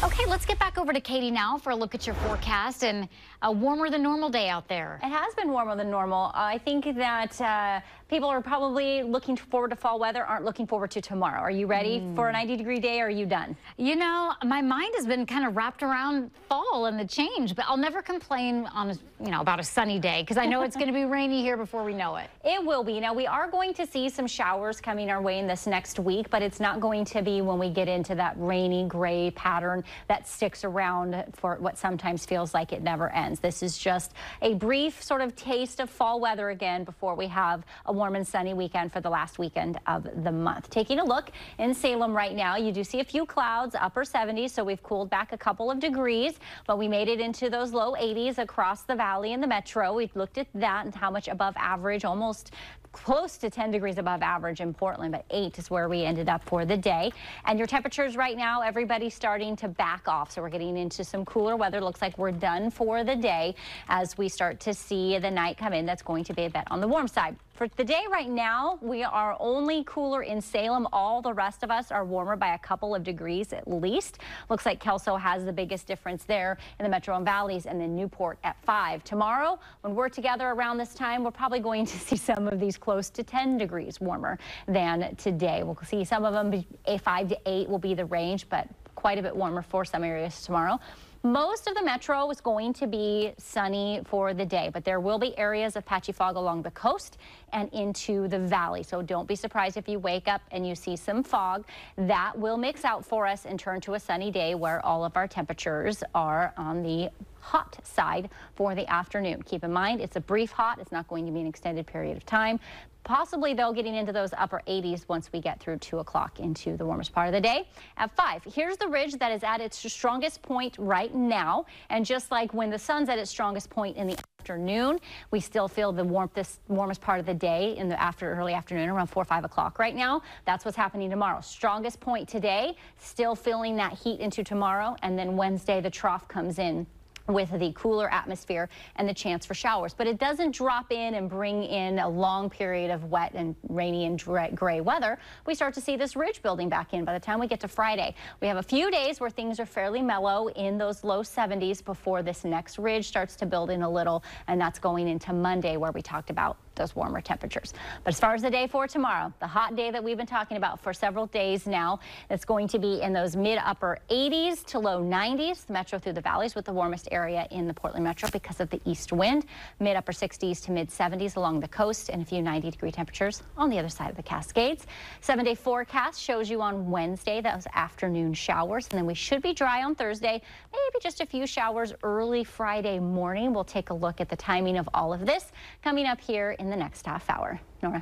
Okay, let's get back over to Katie now for a look at your forecast and a warmer than normal day out there. It has been warmer than normal. I think that people are probably looking forward to fall weather, aren't looking forward to tomorrow. Are you ready for a 90-degree day, or are you done? You know, my mind has been kind of wrapped around fall and the change, but I'll never complain on, about a sunny day because I know it's going to be rainy here before we know it. It will be. Now, we are going to see some showers coming our way in this next week, but it's not going to be when we get into that rainy gray pattern that sticks around for what sometimes feels like it never ends. This is just a brief sort of taste of fall weather again before we have a warm and sunny weekend for the last weekend of the month. Taking a look in Salem right now, you do see a few clouds, upper 70s, so we've cooled back a couple of degrees, but we made it into those low 80s across the valley and the metro. We looked at that and how much above average, almost close to 10 degrees above average in Portland, but 8 is where we ended up for the day. And your temperatures right now, everybody's starting to back off. So we're getting into some cooler weather. Looks like we're done for the day as we start to see the night come in. That's going to be a bit on the warm side. For the day right now, we are only cooler in Salem. All the rest of us are warmer by a couple of degrees at least. Looks like Kelso has the biggest difference there in the metro and valleys, and then Newport at 5. Tomorrow, when we're together around this time, we're probably going to see some of these close to 10 degrees warmer than today. We'll see some of them, 5 to 8 will be the range, but quite a bit warmer for some areas tomorrow. Most of the metro is going to be sunny for the day, but there will be areas of patchy fog along the coast and into the valley. So don't be surprised if you wake up and you see some fog. That will mix out for us and turn to a sunny day where all of our temperatures are on the hot side for the afternoon. Keep in mind, it's a brief hot. It's not going to be an extended period of time. Possibly, though, getting into those upper 80s once we get through 2 o'clock into the warmest part of the day. At 5, here's the ridge that is at its strongest point right now. And just like when the sun's at its strongest point in the afternoon, we still feel the warmest part of the day in the early afternoon, around 4 or 5 o'clock right now. That's what's happening tomorrow. Strongest point today, still feeling that heat into tomorrow. And then Wednesday, the trough comes in with the cooler atmosphere and the chance for showers. But it doesn't drop in and bring in a long period of wet and rainy and gray weather. We start to see this ridge building back in by the time we get to Friday. We have a few days where things are fairly mellow in those low 70s before this next ridge starts to build in a little, and that's going into Monday where we talked about those warmer temperatures. But as far as the day for tomorrow, the hot day that we've been talking about for several days now, it's going to be in those mid-upper 80s to low 90s, the metro through the valleys with the warmest area in the Portland metro because of the east wind, mid-upper 60s to mid-70s along the coast, and a few 90-degree temperatures on the other side of the Cascades. 7-day forecast shows you on Wednesday those afternoon showers, and then we should be dry on Thursday, maybe just a few showers early Friday morning. We'll take a look at the timing of all of this coming up here in the next half hour. Nora.